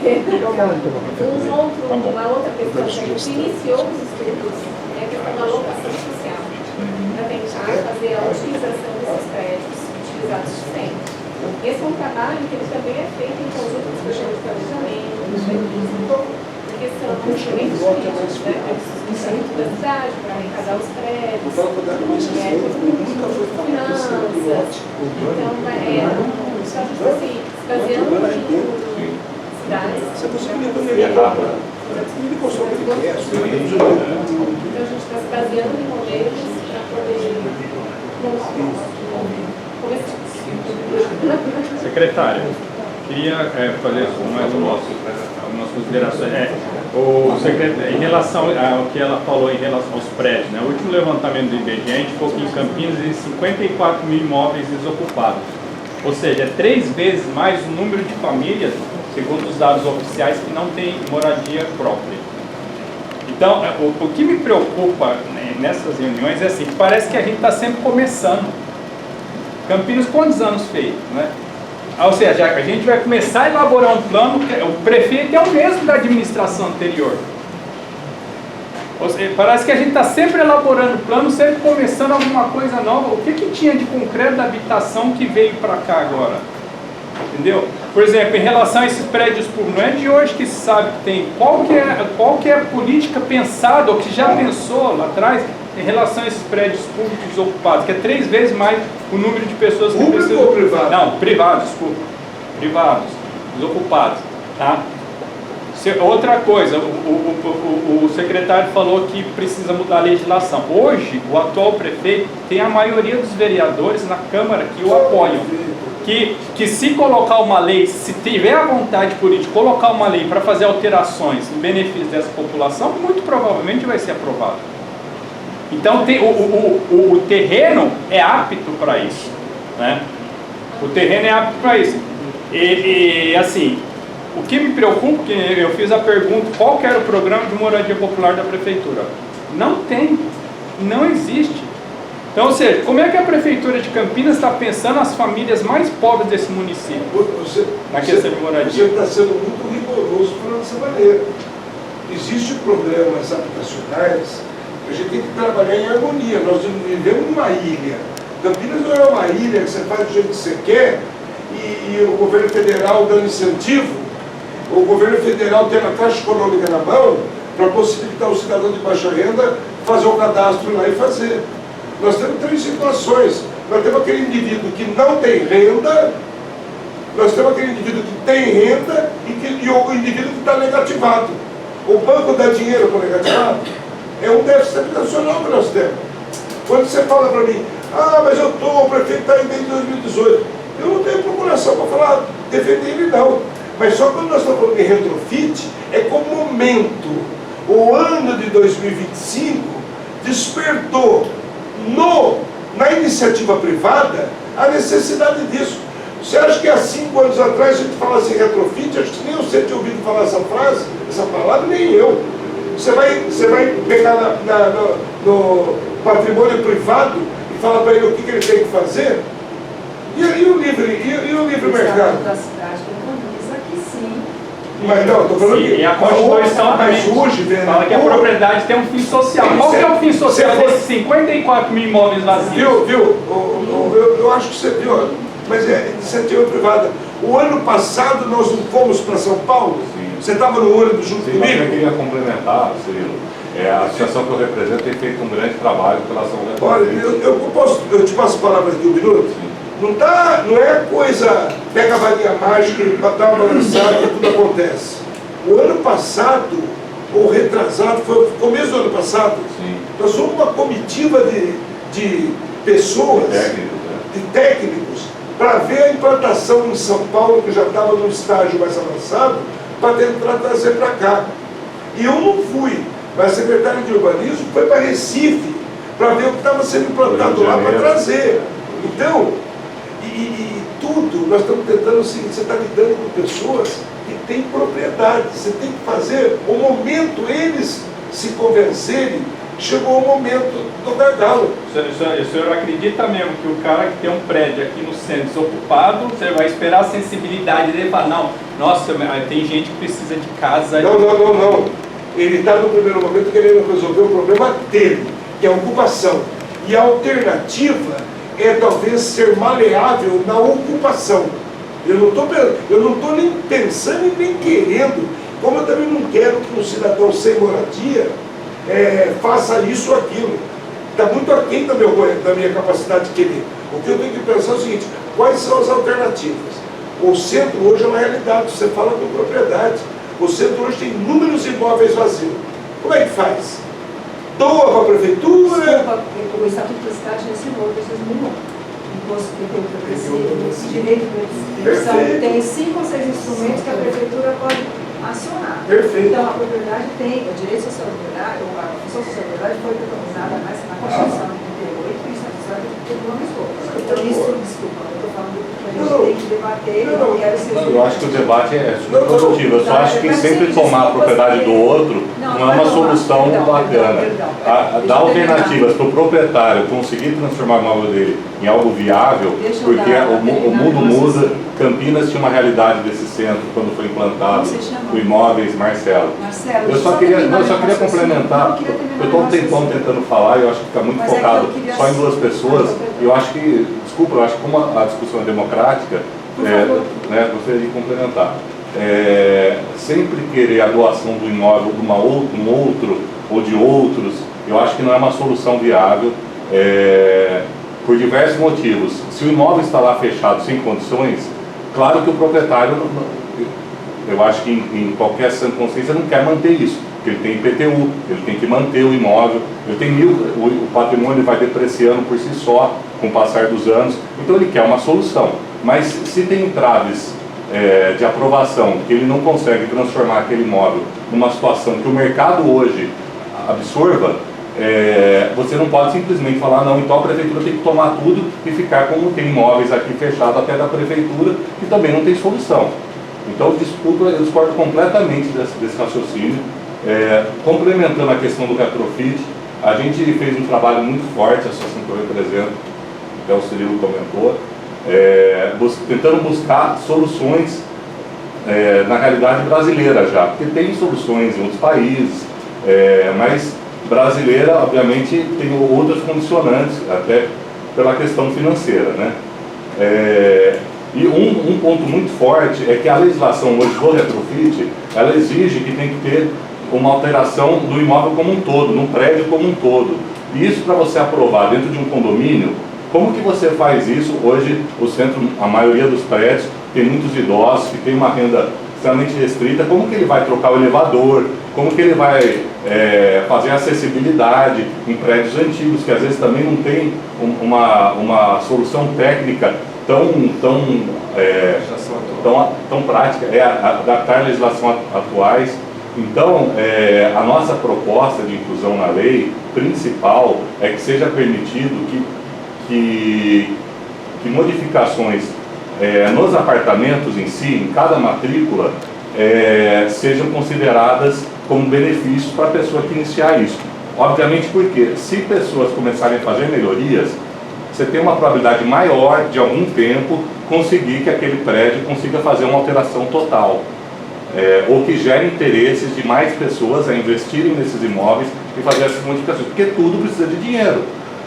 Uma outra questão que a gente iniciou os estudos é a questão da locação social, para tentar fazer a utilização desses prédios utilizados de sempre. Esse é um trabalho que ele também é feito em conjunto com os projetos de planejamento, porque são instrumentos políticos, né? Instituto da cidade para arrecadar os prédios, finanças. Então, só se baseando em cidades. Então a gente está se baseando em modelos para poder começar. Secretária, queria fazer mais algumas considerações. Em relação ao que ela falou em relação aos prédios, né? O último levantamento do IBGE, a gente falou que em Campinas existem 54 mil imóveis desocupados. Ou seja, é 3 vezes mais o número de famílias, segundo os dados oficiais, que não tem moradia própria. Então, o que me preocupa, né, nessas reuniões é assim, que parece que a gente está sempre começando. Campinas, quantos anos fez, né? Ou seja, a gente vai começar a elaborar um plano, o prefeito é o mesmo da administração anterior. Ou seja, parece que a gente está sempre elaborando plano, sempre começando alguma coisa nova. O que tinha de concreto da habitação que veio para cá agora? Entendeu? Por exemplo, em relação a esses prédios públicos, não é de hoje que se sabe que tem. Qual que é a política pensada, ou que já pensou lá atrás, em relação a esses prédios públicos desocupados, que é 3 vezes mais o número de pessoas que precisam... Público ou privado? Não, privados, desculpa. Privados, desocupados. Tá? Outra coisa, o secretário falou que precisa mudar a legislação. Hoje, o atual prefeito tem a maioria dos vereadores na Câmara que o apoiam. Que se colocar uma lei, se tiver a vontade política, colocar uma lei para fazer alterações em benefício dessa população, muito provavelmente vai ser aprovado. Então o terreno é apto para isso, né? O terreno é apto para isso. E assim, o que me preocupa, que eu fiz a pergunta, qual que era o programa de moradia popular da prefeitura? Não tem, não existe. Então, ou seja, como é que a prefeitura de Campinas está pensando nas famílias mais pobres desse município? Na questão de moradia. Você está sendo muito rigoroso falando dessa maneira. Existem problemas habitacionais. A gente tem que trabalhar em harmonia. Nós vivemos numa ilha. Campinas não é uma ilha que você faz do jeito que você quer e o governo federal dando incentivo, o governo federal tendo a Caixa Econômica na mão para possibilitar o cidadão de baixa renda fazer o cadastro lá e fazer. Nós temos 3 situações. Nós temos aquele indivíduo que não tem renda, nós temos aquele indivíduo que tem renda e o indivíduo que está negativado. O banco dá dinheiro para o negativado. É um déficit habitacional que nós temos. Quando você fala para mim, mas o prefeito está aí desde 2018, eu não tenho procuração para falar, defender ele não. Mas só quando nós estamos falando de retrofit, é como momento. O ano de 2025 despertou na iniciativa privada a necessidade disso. Você acha que há 5 anos atrás a gente falasse em retrofit? Acho que nem você tinha ouvido falar essa frase, essa palavra, nem eu. Você vai pegar no patrimônio privado e falar para ele o que ele tem que fazer? E o livre mercado? Da cidade economiza que sim. Mas não, estou falando que... E a Constituição também fala que a propriedade tem um fim social. Qual que é o fim social desses 54 mil imóveis vazios? Viu? Eu acho que você viu, mas é iniciativa privada. O ano passado nós não fomos para São Paulo? Sim. Você estava no ônibus junto comigo? Mas eu queria complementar, Cirilo. A associação que eu represento tem feito um grande trabalho em relação ao... Olha, eu te passo a palavra aqui um minuto? Sim. Não é coisa, pega a varinha mágica e dar uma balançada e tudo acontece. O ano passado, ou retrasado, foi o começo do ano passado, sim, nós somos uma comitiva de pessoas, de técnicos, para ver a implantação em São Paulo, que já estava num estágio mais avançado, para tentar trazer para cá. E eu não fui, mas a secretária de urbanismo foi para Recife, para ver o que estava sendo implantado lá para trazer. Então, e tudo, nós estamos tentando, assim, você está lidando com pessoas que têm propriedade, você tem que fazer o momento eles se convencerem chegou o momento do gargalo. O senhor acredita mesmo que o cara que tem um prédio aqui no centro desocupado, você vai esperar a sensibilidade dele e falar, não, nossa, tem gente que precisa de casa. Não. Ele está no primeiro momento querendo resolver o problema dele, que é a ocupação. E a alternativa é talvez ser maleável na ocupação. Eu não estou nem pensando e nem querendo, como eu também não quero que um cidadão sem moradia faça isso ou aquilo. Está muito aquém da minha capacidade de querer. O que eu tenho que pensar é o seguinte, quais são as alternativas? O centro hoje é uma realidade, você fala com propriedade. O centro hoje tem inúmeros imóveis vazios. Como é que faz? Doa para a prefeitura? Desculpa, o Estatuto da Cidade já ensinou, vocês não. Imposto esse direito de execução tem 5 ou 6 instrumentos que a prefeitura pode acionar. Perfeito. Então a propriedade tem, o direito social da propriedade, ou a função social da propriedade foi preconizada na Constituição de 88 e o Estatuto da Cidade não riscou. Então isso, desculpa, eu estou falando que a gente tem que debater, eu não quero ser... Eu acho que o debate é super produtivo. Eu só acho que sempre tomar a propriedade do outro não é uma solução bacana. Dar alternativas para o proprietário conseguir transformar o imóvel dele em algo viável, porque o mundo muda. Campinas tinha uma realidade desse centro quando foi implantado o Imóveis Marcelo. Eu só queria complementar, eu estou um tempão tentando falar e eu acho que fica muito focado só em 2 pessoas. Eu acho que, desculpa, eu acho que como a discussão é democrática, gostaria de complementar. Sempre querer a doação do imóvel de um outro ou de outros, eu acho que não é uma solução viável, por diversos motivos. Se o imóvel está lá fechado sem condições, claro que o proprietário, eu acho que em qualquer sã consciência não quer manter isso, porque ele tem IPTU, ele tem que manter o imóvel, o patrimônio vai depreciando por si só com o passar dos anos, então ele quer uma solução. Mas se tem entraves de aprovação, que ele não consegue transformar aquele imóvel numa situação que o mercado hoje absorva, você não pode simplesmente falar, não, então a prefeitura tem que tomar tudo e ficar como tem imóveis aqui fechados até da prefeitura, que também não tem solução. Então eu discordo completamente desse raciocínio. Complementando a questão do retrofit, a gente fez um trabalho muito forte, a associação que eu represento, até o Cirilo comentou, tentando buscar soluções na realidade brasileira já, porque tem soluções em outros países, mas brasileira, obviamente, tem outras condicionantes, até pela questão financeira, né? E um ponto muito forte é que a legislação hoje do retrofit, ela exige que tem que ter uma alteração do imóvel como um todo, no prédio como um todo. E isso, para você aprovar dentro de um condomínio, como que você faz isso? Hoje, o centro, a maioria dos prédios, tem muitos idosos que tem uma renda extremamente restrita. Como que ele vai trocar o elevador? Como que ele vai fazer acessibilidade em prédios antigos, que às vezes também não tem uma solução técnica tão prática, adaptar a legislação atuais. Então, a nossa proposta de inclusão na lei principal é que seja permitido que modificações nos apartamentos em si, em cada matrícula, sejam consideradas como benefícios para a pessoa que iniciar isso. Obviamente porque se pessoas começarem a fazer melhorias, você tem uma probabilidade maior de algum tempo conseguir que aquele prédio consiga fazer uma alteração total. Ou que gere interesses de mais pessoas a investirem nesses imóveis e fazer essas modificações, porque tudo precisa de dinheiro,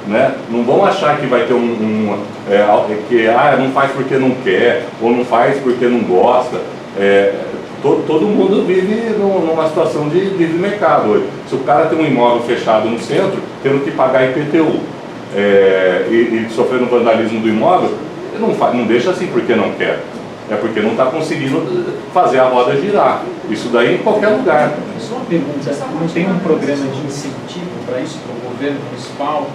né? Não vão achar que vai ter não faz porque não quer, ou não faz porque não gosta. Todo mundo vive numa situação de livre mercado hoje. Se o cara tem um imóvel fechado no centro, tendo que pagar IPTU e sofrendo vandalismo do imóvel, não deixa assim porque não quer. É porque não está conseguindo fazer a roda girar. Isso daí em qualquer lugar. Só uma pergunta, não tem um programa de incentivo para isso, para o governo municipal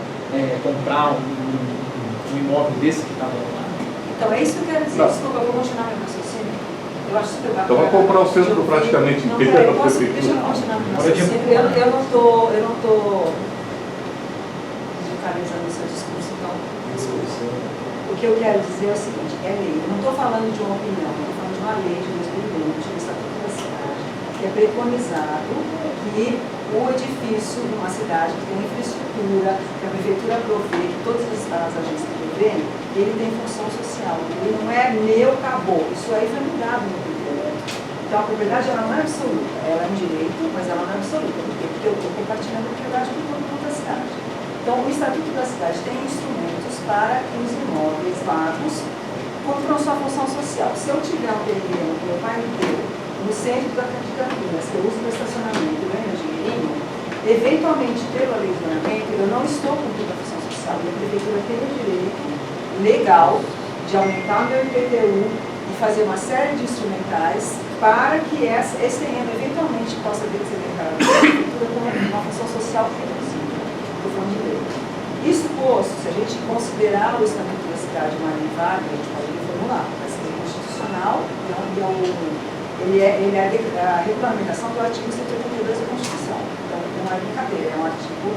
comprar um imóvel desse que está abandonado? Então é isso que eu quero dizer, desculpa, eu vou continuar meu raciocínio. Eu acho super bacana. Então vai comprar o centro praticamente inteiro da prefeitura. Deixa eu continuar meu raciocínio. Eu não estou focalizando o seu discurso, então, desculpa. O que eu quero dizer é o seguinte, é lei. Eu não estou falando de uma opinião, eu estou falando de uma lei de 2020, do Estatuto da Cidade, que é preconizado que o edifício de uma cidade que tem infraestrutura, que a prefeitura provê, que todas as agências provêem, ele tem função social. Ele não é meu, acabou. Isso aí foi mudado no primeiro. Então a propriedade ela não é absoluta, ela é um direito, mas ela não é absoluta. Por quê? Porque eu estou compartilhando a propriedade com todo mundo da cidade. Então o Estatuto da Cidade tem instrumentos para que os imóveis vagos cumpram sua função social. Se eu tiver um terreno que meu pai me deu no centro de Campinas, que eu uso para estacionamento e ganho dinheirinho, eventualmente, pela lei de ordenamento, eu não estou cumprindo a função social. E a prefeitura tem o direito legal de aumentar meu IPTU e fazer uma série de instrumentais para que esse terreno eventualmente possa ser declarado pela prefeitura como uma função social reduzida. Estou falando de lei. Isso posto, se a gente considerar o Estatuto da Cidade uma lei válida, a gente pode reformular, vai ser constitucional ele é a regulamentação do artigo 182 da Constituição. Então, não é brincadeira, é um artigo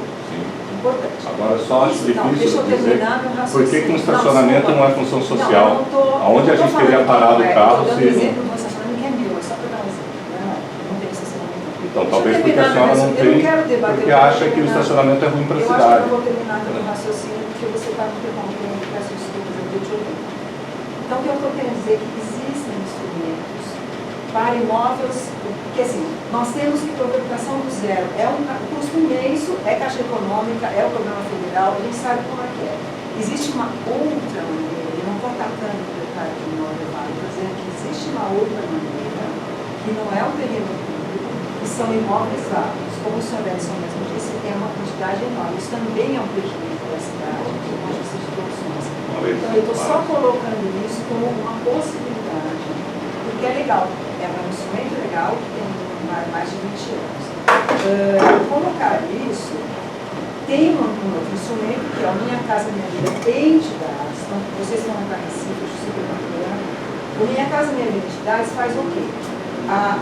importante. Agora, só acho difícil deixa eu dizer terminar meu raciocínio. por que um estacionamento não é função social. Aonde a gente teria parado o carro se... Eu estou dando exemplo de um estacionamento que é meu, é só para dar um exemplo. Não tem estacionamento. Então, talvez porque a senhora não tem, porque acha que o estacionamento é ruim para a cidade. Eu acho que eu vou terminar meu raciocínio porque você está me interrompendo e peço desculpas, eu estou te ouvindo. Então, o que eu estou querendo dizer é que existem instrumentos para imóveis, porque assim, nós temos que prover educação do zero. É um custo imenso, é caixa econômica, é o programa federal, a gente sabe como é que é. Existe uma outra maneira, eu não estou atacando o detalhe do imóvel válido, estou dizendo que existe uma outra maneira, que não é o terreno público, que são imóveis vagos. Como o senhor Edson mesmo disse, tem uma quantidade enorme. Isso também é um prejuízo da cidade, que nós precisamos de soluções. Então, eu estou só colocando isso como uma possibilidade, porque é legal. É um instrumento legal que tem mais de 20 anos. Colocar isso, tem um outro instrumento que é a Minha Casa Minha Vida Entidades. Então, vocês estão no Recife, eu estou super bacana. O Minha Casa Minha Vida Entidades faz o quê?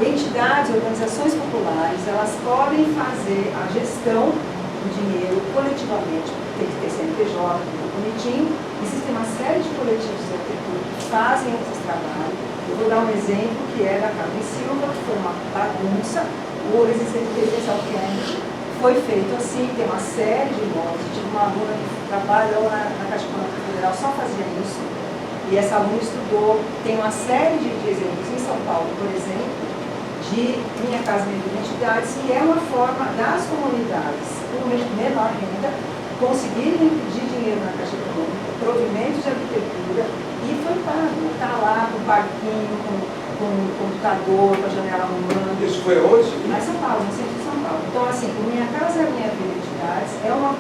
Entidades, organizações populares, elas podem fazer a gestão do dinheiro coletivamente, tem que ter CNPJ, tudo bonitinho. Existem uma série de coletivos de arquitetura que fazem esses trabalhos. Eu vou dar um exemplo que é da Carmen Silva, que foi uma bagunça. O Resistente Residencial Kennedy foi feito assim, tem uma série de imóveis. Eu tive uma aluna que trabalhou na Caixa Econômica Federal, só fazia isso. E essa aluna estudou, tem uma série de exemplos em São Paulo, por exemplo, de Minha Casa Minha Vida Entidades, que é uma forma das comunidades com menor renda conseguirem pedir dinheiro na Caixa Econômica, provimentos de arquitetura, e foi pago. Está lá com parquinho, com computador, com a janela rumando. Isso foi onde? Lá em São Paulo, no centro de São Paulo. Então, assim, o Minha Casa Minha Vida Entidades é uma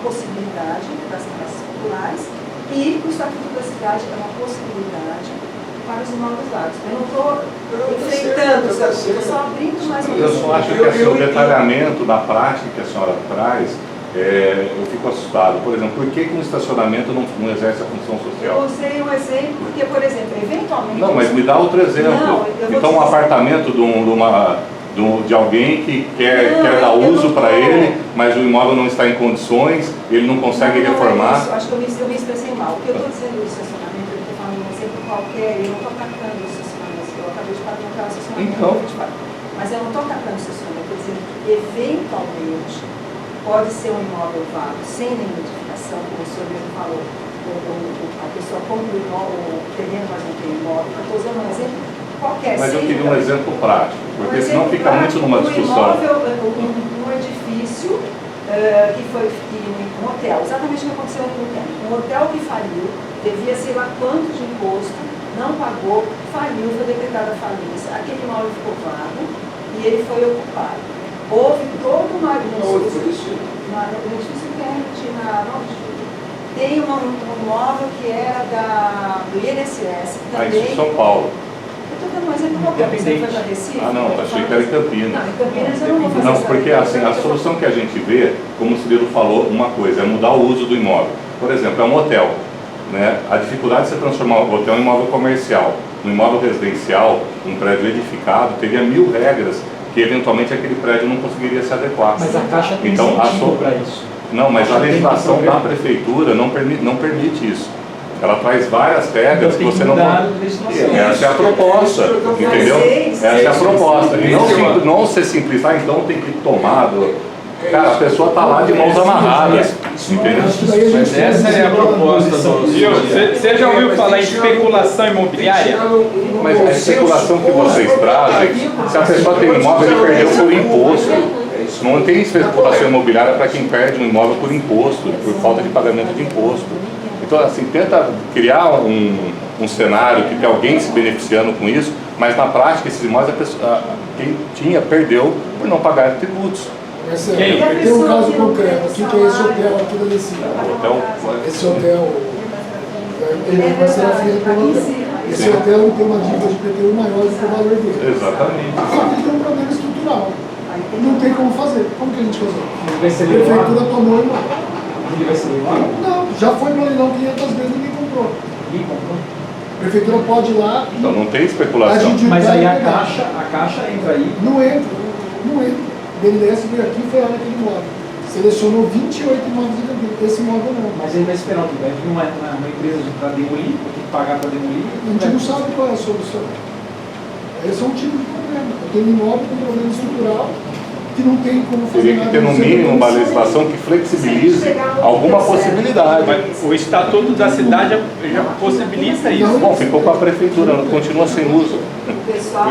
possibilidade das classes populares, e o Estatuto da Cidade é uma possibilidade para os imóveis vagos. Eu não estou enfrentando, estou só abrindo mais um pouco. Eu só acho que assim, o detalhamento da prática que a senhora traz, eu fico assustado. Por exemplo, por que um estacionamento não exerce a função social? Eu usei um exemplo porque, por exemplo, eventualmente... Não, mas me dá outro exemplo. Não, então, um apartamento de alguém que quer dar uso para ele, mas o imóvel não está em condições, ele não consegue reformar. É isso. Acho que eu me expressei mal. O que eu estou dizendo do estacionamento, eu estou falando um exemplo qualquer, eu não estou atacando o estacionamento. Eu acabei de pagar o estacionamento. Então. Mas eu não estou atacando o estacionamento, eu estou dizendo que, eventualmente, pode ser um imóvel vago, sem nenhuma edificação, como o senhor mesmo falou. A pessoa compra o terreno, mas não tem imóvel. Eu estou usando um exemplo qualquer. Mas eu queria um exemplo prático, porque senão fica muito numa discussão. Um edifício que foi um hotel, exatamente o que aconteceu aqui no tempo. Um hotel que faliu, devia sei lá quanto de imposto, não pagou, faliu, foi decretada falência. Aquele imóvel ficou vago e ele foi ocupado. Houve todo uma edifício Kennedy na Norte. Tem um imóvel que era do INSS, que também... Isso em São Paulo. Eu estou dando um exemplo qualquer, você foi da Recife? Não, achei que era em Campinas. Não, em Campinas eu não vou fazer Não, essa porque assim, a solução que a gente vê, como o Cirilo falou, uma coisa, é mudar o uso do imóvel. Por exemplo, é um hotel. Né? A dificuldade de você transformar o hotel em imóvel comercial. No imóvel residencial, um prédio edificado, teria 1000 regras que eventualmente aquele prédio não conseguiria se adequar. Mas a Caixa tem então, incentivo para isso. Não, mas a legislação da prefeitura não permite isso. Ela traz várias regras que Então, tem você que não mudar pode. a legislação. Essa é a proposta, entendeu? Essa é a proposta. E não ser simplista, então tem que tomar. Cara, a pessoa está lá de mãos amarradas, entendeu? Mas essa é a proposta do... Você já ouviu falar em especulação imobiliária? Mas a especulação que vocês trazem, se a pessoa tem um imóvel, ele perdeu por imposto. Não tem especulação imobiliária para quem perde um imóvel por imposto, por falta de pagamento de imposto. Então, assim, tenta criar um cenário que tem alguém se beneficiando com isso, mas na prática, esses imóveis, quem tinha, perdeu por não pagar tributos. Tem um caso concreto aqui, que é esse hotel aqui da Descida. Esse hotel, ele vai ser a filha do hotel. Esse hotel tem uma dívida de IPTU maior do que o valor dele. Exatamente. Só que ele tem um problema estrutural. Não tem como fazer. Como que a gente fazer? A Ele prefeitura tomou o imóvel. vai ser leilão? Não, já foi no leilão 500 vezes e ninguém comprou. Ninguém comprou. A prefeitura pode ir lá e Então não tem especulação. Mas aí a caixa entra aí. não entra. O BNDES veio aqui e foi lá naquele imóvel. Selecionou 28 imóveis em Campinas. Esse imóvel não. Mas ele vai esperar o que? Vai vir uma empresa para demolir, tem que pagar para demolir. A gente não sabe qual é a solução. Esse é um tipo de problema. Eu tenho um imóvel com problema estrutural que não tem como fazer Teria que nada. ter no mínimo uma legislação que flexibilize alguma possibilidade. Mas o estatuto da cidade já possibilita isso. Bom, ficou com a prefeitura, continua sem uso. O pessoal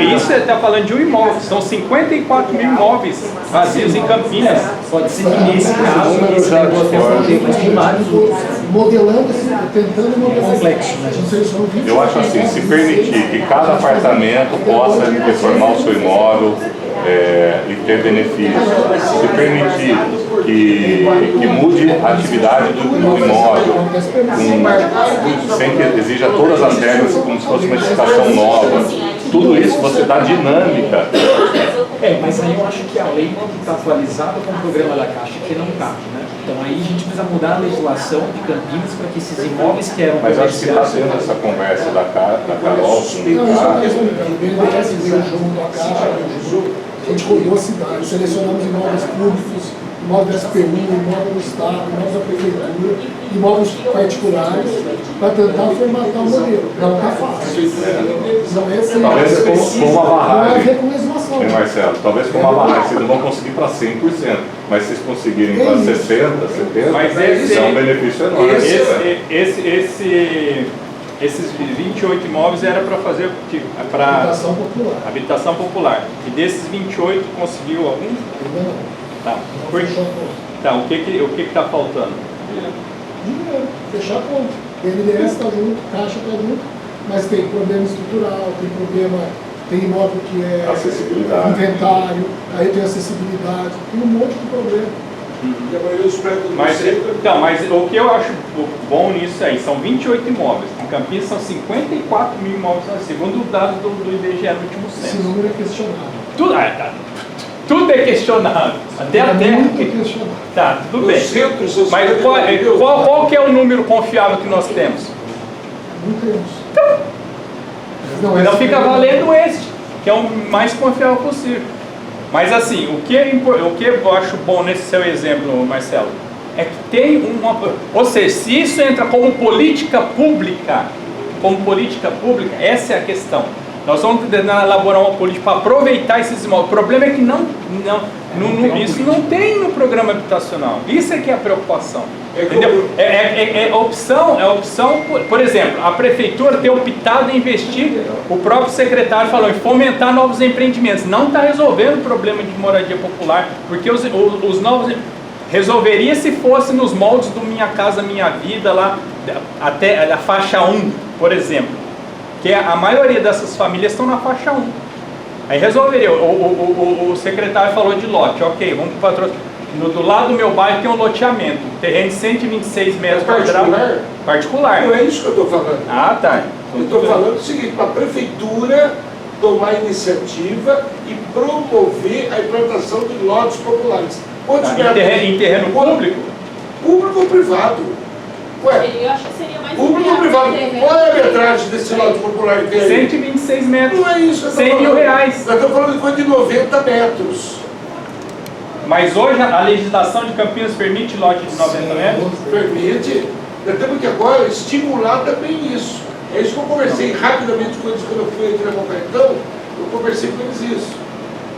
Isso você está falando de um imóvel, são 54 mil imóveis vazios em Campinas. Pode ser que nesse caso, esse negócio não tem, mas tem vários outros. Modelando, tentando modelar. Complexo, né? A gente selecionou 28 Eu acho assim, se permitir que cada apartamento possa reformar o seu imóvel e ter benefícios, se permitir que mude a atividade do imóvel, sem que exija todas as regras como se fosse uma edificação nova, tudo isso você dá dinâmica. Mas aí eu acho que a lei tem que estar atualizada com o programa da Caixa, que não cabe, né? Então aí a gente precisa mudar a legislação de Campinas para que esses imóveis que eram Mas acho que está comerciais... tendo essa conversa da Carol com Não, o isso é Ricardo. mesmo. O BNDES veio junto à Caixa, a gente rodou a cidade, selecionamos imóveis públicos, imóveis da SPU, imóveis do Estado, imóveis da Prefeitura, imóveis particulares, para tentar formatar o modelo. Não está fácil. Não é assim. Talvez com uma Não é a ver barragem, com legislação. hein, Marcelo? Talvez com uma barragem vocês não vão conseguir para 100%, mas se vocês conseguirem para 60%, 70%, Mas é um benefício enorme. Esses 28 imóveis era para fazer para Habitação popular. habitação popular. E desses 28 conseguiu algum? Ainda não. Tá. Não Por- fechou a conta. Tá, o que está faltando? Dinheiro, fechar a conta. O BNDES está junto, Caixa está junto, mas tem problema estrutural, tem imóvel que é Acessibilidade. inventário, aí tem acessibilidade, tem um monte de problema. E a maioria dos prédios do Mas, centro então, mas o que eu acho bom nisso aí, são 28 imóveis. Em Campinas são 54 mil imóveis, segundo o dado do IBGE no último Esse censo. número é questionável. Tudo é questionável. Até a terra. Muito questionável. Tá, tudo no bem. centro são Mas 54 mil. qual que é o número confiável que nós temos? Não temos. Então fica valendo este, que é o mais confiável possível. Mas assim, o que eu acho bom nesse seu exemplo, Marcelo, é que tem uma... Ou seja, se isso entra como política pública, essa é a questão. Nós vamos tentar elaborar uma política para aproveitar esses imóveis. O problema é que isso não tem no programa habitacional. Isso é que é a preocupação. Entendeu? É opção, por exemplo, a prefeitura tem optado em investir, o próprio secretário falou em fomentar novos empreendimentos. Não está resolvendo o problema de moradia popular, porque os novos... Resolveria se fosse nos moldes do Minha Casa Minha Vida, lá até a faixa 1, por exemplo. Que a maioria dessas famílias estão na faixa 1. Aí resolveria. O secretário falou de lote, ok, vamos para o patrocínio. Do lado do meu bairro tem um loteamento, terreno de 126 metros quadrados. Particular? Não é isso que eu estou falando. Ah, tá. Eu estou falando o seguinte, para a prefeitura tomar iniciativa e promover a implantação de lotes populares. Em terreno público? Público ou privado? Ué, Eu acho que seria mais público ou privado? Qual é a metragem desse lote popular que tem aí? 126 metros. Não é isso que eu tô 100 mil falando. reais. Nós estamos falando de coisa de 90 metros. Mas hoje a legislação de Campinas permite lote de 90 metros? Permite. Nós temos que agora estimular também isso. É isso que eu conversei rapidamente com eles quando eu fui entregar o cartão, eu conversei com eles isso.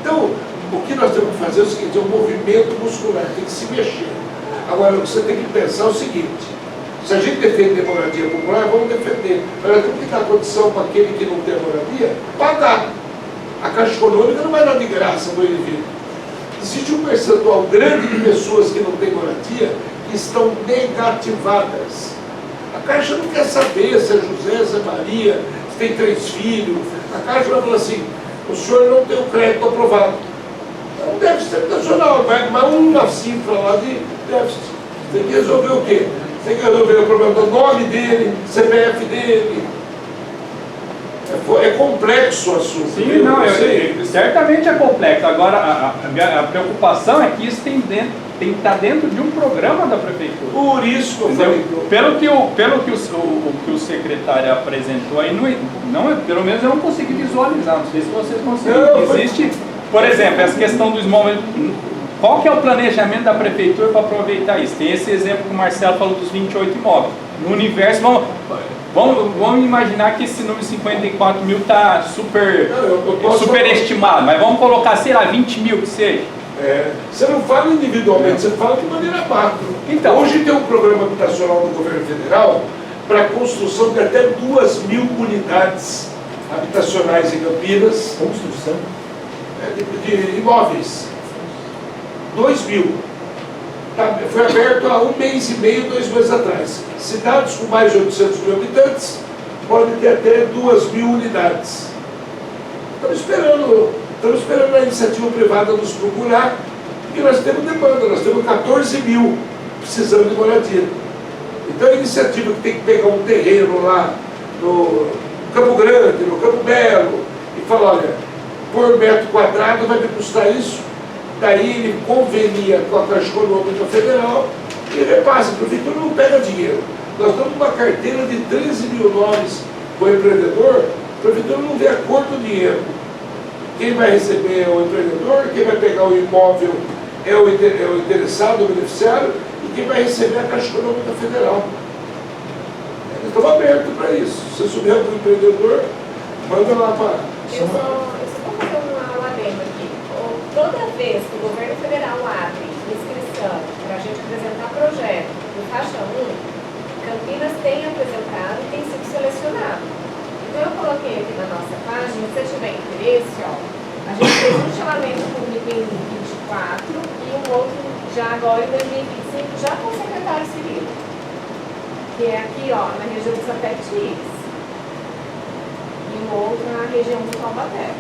Então, o que nós temos que fazer é o seguinte, é um movimento muscular, tem que se mexer. Agora, você tem que pensar o seguinte, se a gente defende a moradia popular, vamos defender. Mas nós temos que dar condição para aquele que não tem moradia, pagar. A Caixa Econômica não vai dar de graça para o indivíduo. Existe um percentual grande de pessoas que não têm moradia que estão negativadas. A Caixa não quer saber se é José, se é Maria, se tem 3 filhos. A Caixa vai falar assim, o senhor não tem o crédito aprovado. É um déficit habitacional, mas uma cifra lá de déficit. Tem que resolver o quê? Tem que resolver o problema do nome dele, CPF dele. É complexo o assunto. Sim, não, certamente é complexo. Agora, a preocupação é que isso tem que estar dentro de um programa da prefeitura. Por isso que eu falei. Pelo que o secretário apresentou aí, pelo menos eu não consegui visualizar, não sei se vocês conseguem. Existe, por exemplo, essa questão do small. Qual que é o planejamento da prefeitura para aproveitar isso? Tem esse exemplo que o Marcelo falou dos 28 imóveis. No universo, vamos imaginar que esse número de 54 mil está superestimado, mas vamos colocar, sei lá, 20 mil que seja. Você não fala individualmente, você fala de maneira macro. Então, hoje tem um programa habitacional do governo federal para a construção de até 2.000 unidades habitacionais em Campinas. Construção? De imóveis. 2.000. Foi aberto há 1 mês e meio, 2 meses atrás. Cidades com mais de 800 mil habitantes podem ter até 2.000 unidades. Estamos esperando a iniciativa privada nos procurar, e nós temos demanda, nós temos 14 mil precisando de moradia. Então a iniciativa que tem que pegar um terreno lá no Campo Grande, no Campo Belo, e falar, olha, por metro quadrado vai me custar isso. Daí ele convenia com a Caixa Econômica Federal e repassa. A prefeitura não pega dinheiro. Nós estamos com uma carteira de 13 mil nomes com o empreendedor, a prefeitura não vê a cor do dinheiro. Quem vai receber é o empreendedor, quem vai pegar o imóvel é o interessado, o beneficiário, e quem vai receber é a Caixa Econômica Federal. Nós estamos abertos para isso. Se você souber do empreendedor, manda lá para... Eu só vou fazer uma adendo aqui. Toda vez que o governo federal abre inscrição para a gente apresentar projeto do Faixa 1, Campinas tem apresentado e tem sido selecionado. Então eu coloquei aqui na nossa página, se você tiver interesse, ó, a gente fez um chamamento público em 2024 e um outro já agora em 2025, já com o secretário Cirilo, que é aqui, ó, na região de Santa Tis, e um outro na região do Taubaté.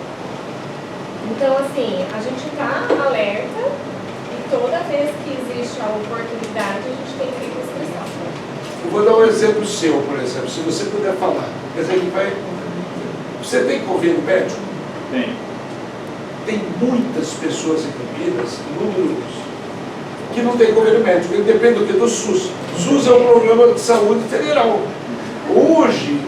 Então, assim, a gente está alerta e toda vez que existe a oportunidade, a gente tem que ir com inscrição. Eu vou dar um exemplo seu, por exemplo, se você puder falar. Você tem convênio médico? Tem. Tem muitas pessoas em Campinas, números, que não tem convênio médico. Ele depende do que? Do SUS. O SUS é um programa de saúde federal. Hoje,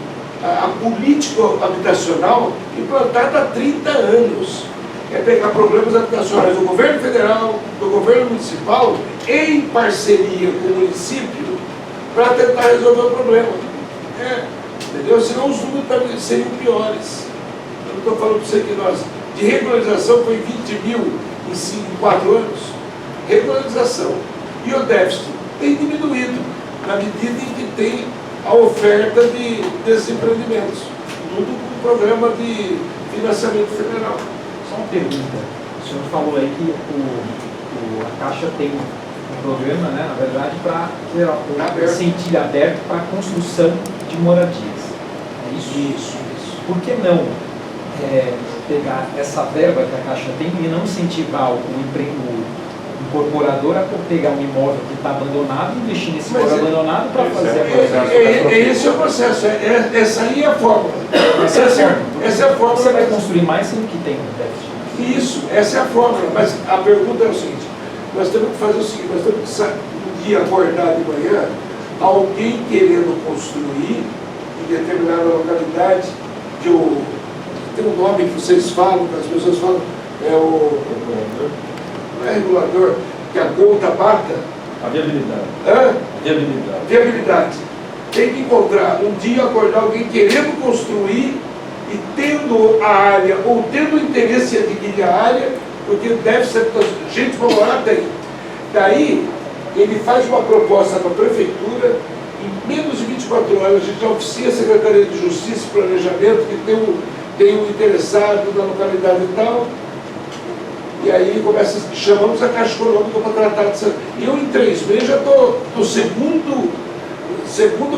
a política habitacional implantada há 30 anos. É pegar problemas habitacionais do governo federal, do governo municipal, em parceria com o município, para tentar resolver o problema. Entendeu? Senão os números seriam piores. Eu não estou falando para você que nós, de regularização foi 20 mil em 4 anos. Regularização. E o déficit tem diminuído, na medida em que tem a oferta desses empreendimentos. Tudo com o programa de financiamento federal. Só uma pergunta. O senhor falou aí que a Caixa tem um programa, né, na verdade, para incentivo aberto para a construção de moradias. É isso? Isso. Por que não pegar essa verba que a Caixa tem e não incentivar o incorporador a pegar um imóvel que está abandonado e investir nesse imóvel abandonado para fazer a processo? Esse é o processo. Essa aí é a fórmula. Essa é a fórmula. Você vai construir mais sendo que tem um déficit. Isso, essa é a fórmula. Mas a pergunta é o seguinte, nós temos que fazer o seguinte, nós temos que um dia acordar de manhã, alguém querendo construir em determinada localidade, que tem um nome que vocês falam, que as pessoas falam, não é regulador, que a conta bata. A viabilidade. Hã? Viabilidade. Viabilidade. tem que encontrar um dia, acordar alguém querendo construir e tendo a área, ou tendo interesse em adquirir a área, porque deve ser, gente para morar tem. Daí, ele faz uma proposta para a prefeitura, em menos de 24 horas a gente oficia a Secretaria de Justiça e Planejamento, que tem um interessado na localidade e tal, e aí começa, chamamos a Caixa Econômica para tratar disso. E eu, em 3 meses, já estou no segundo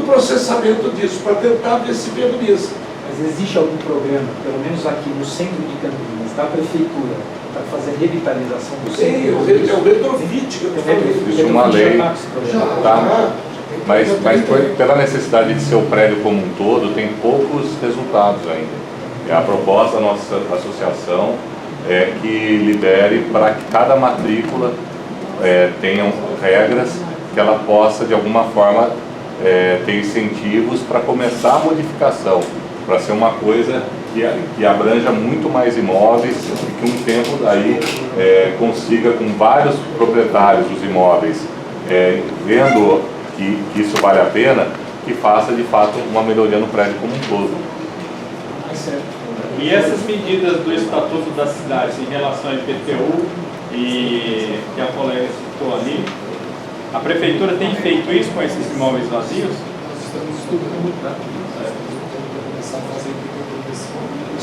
processamento disso, para tentar ver se viabiliza. Mas existe algum programa, pelo menos aqui no centro de Campinas, da prefeitura, para fazer revitalização do centro? Sim, é o retrofit que eu falei. Existe uma lei, tá? Mas pela necessidade de ser o prédio como um todo, tem poucos resultados ainda. E a proposta da nossa associação é que libere para que cada matrícula tenha regras que ela possa, de alguma forma, ter incentivos para começar a modificação, para ser uma coisa que abranja muito mais imóveis e que um tempo daí consiga, com vários proprietários dos imóveis, vendo que isso vale a pena, que faça de fato uma melhoria no prédio como um todo. E essas medidas do Estatuto da Cidade em relação ao IPTU e que a colega citou ali, a Prefeitura tem feito isso com esses imóveis vazios? Nós estamos estudando, né? Começar a fazer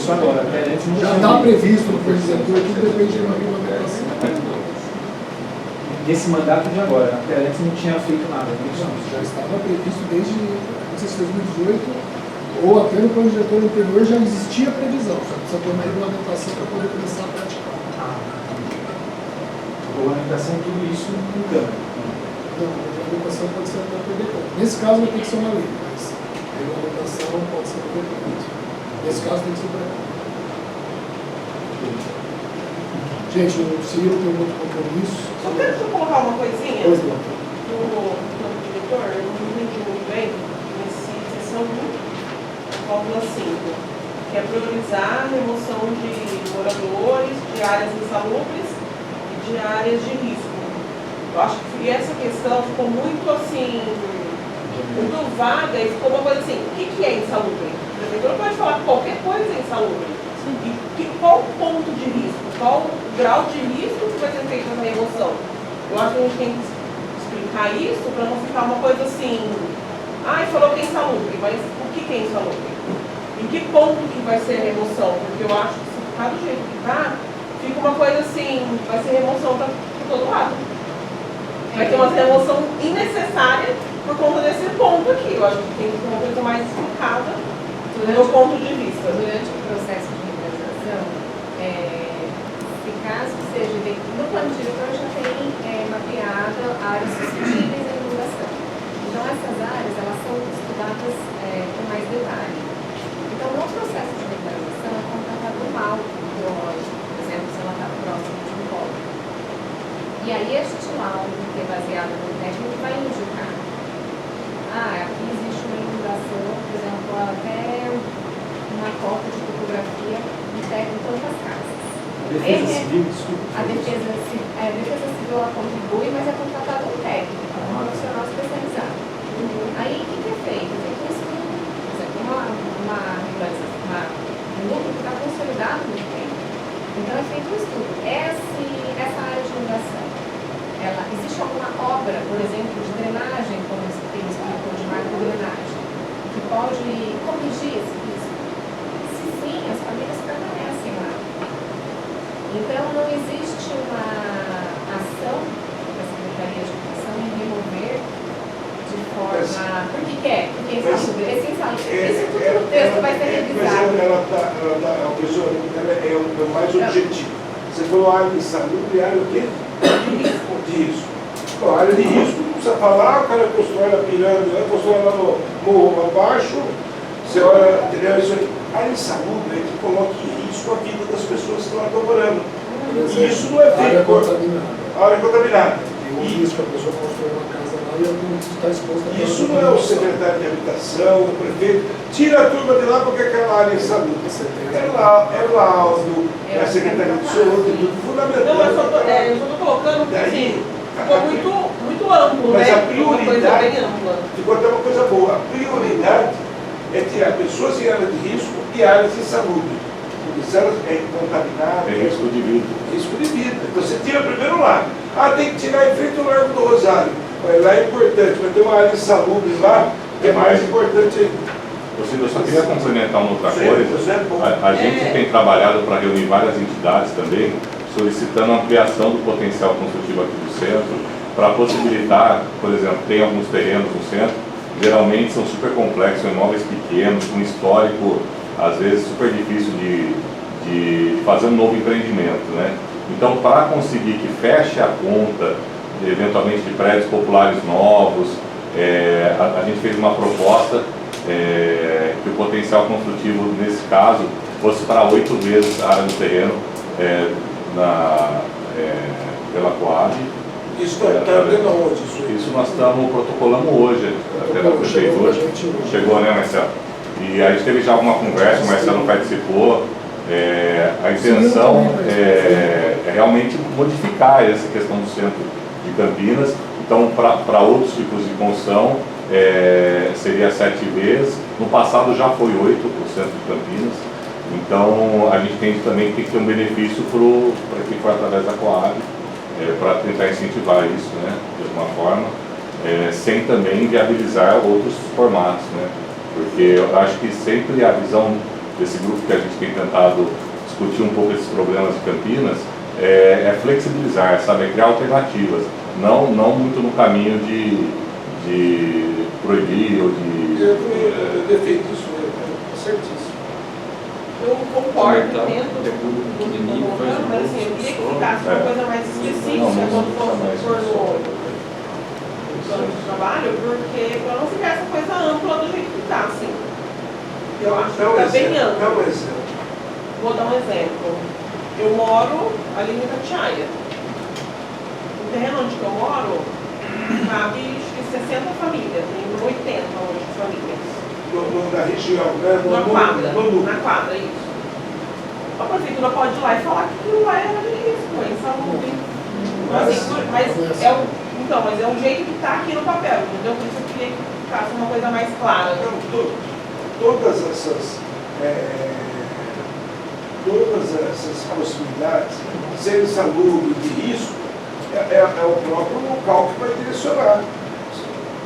Isso agora, até antes não já tinha. está previsto no projeto, tudo depende de uma regulamentação. Nesse mandato de agora, até antes não tinha feito nada. Já estava previsto desde, não sei se 2018, ou até no plano diretor anterior já existia a previsão, só precisa ter uma regulamentação para poder começar a praticar. Regulamentação, tudo isso no câmbio. Não, a regulamentação pode ser até por decreto. Nesse caso vai ter que ser uma lei, mas a regulamentação pode ser por decreto. Nesse caso tem que ser por decreto. Gente, o Ciro tem um outro compromisso. Só deixa eu colocar uma coisinha Pois não. no diretor, eu não entendi muito bem, nessa sessão 5, que é priorizar a remoção de moradores, de áreas insalubres e de áreas de risco. Eu acho que essa questão ficou muito assim, muito vaga e ficou uma coisa assim, o que é insalubre? A prefeitura pode falar que qualquer coisa é insalubre. E qual o ponto de risco? Qual o grau de risco que vai ser feita essa remoção? Eu acho que a gente tem que explicar isso para não ficar uma coisa assim, falou que é insalubre, mas o que é insalubre? Em que ponto que vai ser a remoção? Porque eu acho que se ficar do jeito que está, fica uma coisa assim, vai ser remoção para todo lado. Vai ter uma remoção innecessária por conta desse ponto aqui. Eu acho que tem que ter uma coisa mais explicada do meu ponto de vista. Durante o processo de regularização, se caso seja no plano diretor já tem mapeado áreas suscetíveis à inundação. Então essas áreas elas são estudadas com mais detalhe. Então no processo de regularização é contratado um laudo hidrológico, por exemplo, se ela está próxima de um polo. E aí este laudo, que é baseado no técnico, vai indicar aqui existe uma inundação, por exemplo, até uma cota de topografia de tantas casas. A Defesa Civil, desculpa. A Defesa Civil ela contribui, mas é contratado um técnico, um profissional especializado. Aí o que é feito? É feito um estudo, por exemplo, um núcleo que está consolidado no tempo. Então é feito um estudo. Essa área de inundação, existe alguma obra, por exemplo, de drenagem, como ele explicou, de macro-drenagem, que pode corrigir esse risco? Se sim, as famílias permanecem lá. Então, não existe uma ação da Secretaria de Educação em remover de forma... Por que é? Porque é insalubre. Isso tudo no texto vai ser revisado. Mas a pessoa é mais objetivo. Você falou área de insalubre, área o quê? De risco. Bom, área de risco, não precisa falar, o cara constrói na pirâmide, constrói lá no morro abaixo, você olha, entendeu? Isso aí. Área insalubre é que coloca em risco a vida das pessoas que lá estão morando. E isso não é feito. Área contaminada. Área contaminada. Tem um risco, a pessoa constrói uma casa lá e ela está exposta a isso não é o secretário de habitação, o prefeito. Tira a turma de lá porque aquela área é insalubre. É laudo, é a Secretaria de Saúde, tudo fundamental. Não, eu só estou colocando porque assim, ficou muito muito amplo, Mas né? a Uma coisa prioridade, bem ampla. ficou até uma coisa boa, a prioridade é tirar pessoas em área de risco e áreas insalubres. Porque se elas é contaminadas, Tem risco de vida. risco de vida. Então você tira primeiro lá. Ah, tem que tirar em frente ao Largo do Rosário. Mas lá é importante, mas tem uma área insalubre lá que é mais importante ainda. Eu só queria complementar uma outra Sim, coisa. isso é bom. A gente tem trabalhado para reunir várias entidades também, solicitando a ampliação do potencial construtivo aqui do centro, para possibilitar, por exemplo, tem alguns terrenos no centro, geralmente são super complexos, são imóveis pequenos, com histórico, às vezes, super difícil de fazer um novo empreendimento, né? Então, para conseguir que feche a conta, eventualmente, de prédios populares novos, a gente fez uma proposta que o potencial construtivo, nesse caso, fosse para 8 vezes a área do terreno pela Coab. Isso está vendo onde? Isso nós estamos protocolando hoje, até na prefeitura. Chegou, né, Marcelo? E a gente teve já alguma conversa, o Marcelo participou. A intenção é realmente modificar essa questão do centro de Campinas. Então, para outros tipos de construção, seria 7 vezes. No passado já foi 8% de Campinas. Então, a gente entende também que tem que ter um benefício para quem for através da Coab, para tentar incentivar isso, né, de alguma forma, sem também viabilizar outros formatos, né? Porque eu acho que sempre a visão desse grupo que a gente tem tentado discutir um pouco esses problemas de Campinas é flexibilizar, sabe, é criar alternativas, não muito no caminho de proibir ou de... Eu defendo isso, certíssimo. Eu concordo, Então, entendo é tudo pequenininho, do faz um mas assim, eu queria que pouco ficasse uma coisa mais específica quando for no plano de trabalho, porque para não ficar essa coisa ampla do jeito que está, assim. Eu acho que está bem Dá um amplo. exemplo. Vou dar um exemplo. Eu moro ali em Itatiaia. O terreno onde eu moro cabe acho que 60 famílias, tem 80 hoje famílias. Na região, né? Na quadra, no na quadra, isso. A prefeitura pode ir lá e falar que não é de risco, é insalubre. Mas é um jeito que está aqui no papel, entendeu? Por isso eu queria que ficasse uma coisa mais clara. Então, todas essas possibilidades, ser insalubre, de risco, é o próprio local que vai direcionar.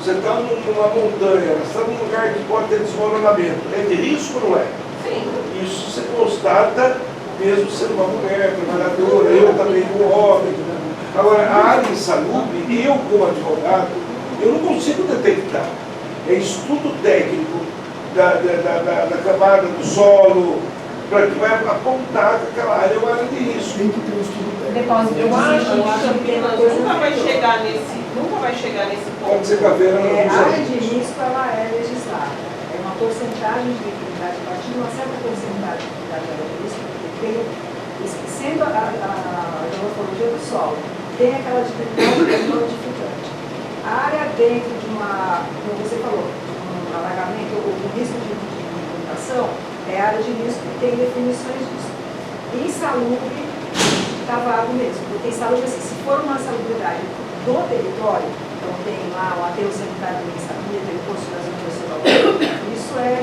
Você está numa montanha, você está num lugar que pode ter desmoronamento. É de risco ou não é? Sim. Isso você constata, mesmo sendo uma mulher, trabalhadora, eu também como homem. Agora, a área insalubre, eu como advogado, eu não consigo detectar. É estudo técnico da camada do solo, para que vai apontar que aquela área é uma área de risco. Tem que ter um estudo técnico. Depósito. Eu acho que Campinas nunca vai chegar nesse ponto. Pode ser caveira não A área usa de isso. risco ela é legislada. É uma porcentagem de liquidez, a partir de uma certa porcentagem de liquidez da área de risco, sendo a geomorfologia do solo, tem aquela dificuldade que é notificante. A área dentro de como você falou, um alagamento, o risco de inundação, é a área de risco que tem definições disso. Insalubre está vago mesmo, porque insalubre, se for uma salubridade do território, então tem lá o aterro sanitário do Insalubre, tem o posto das universidades, isso é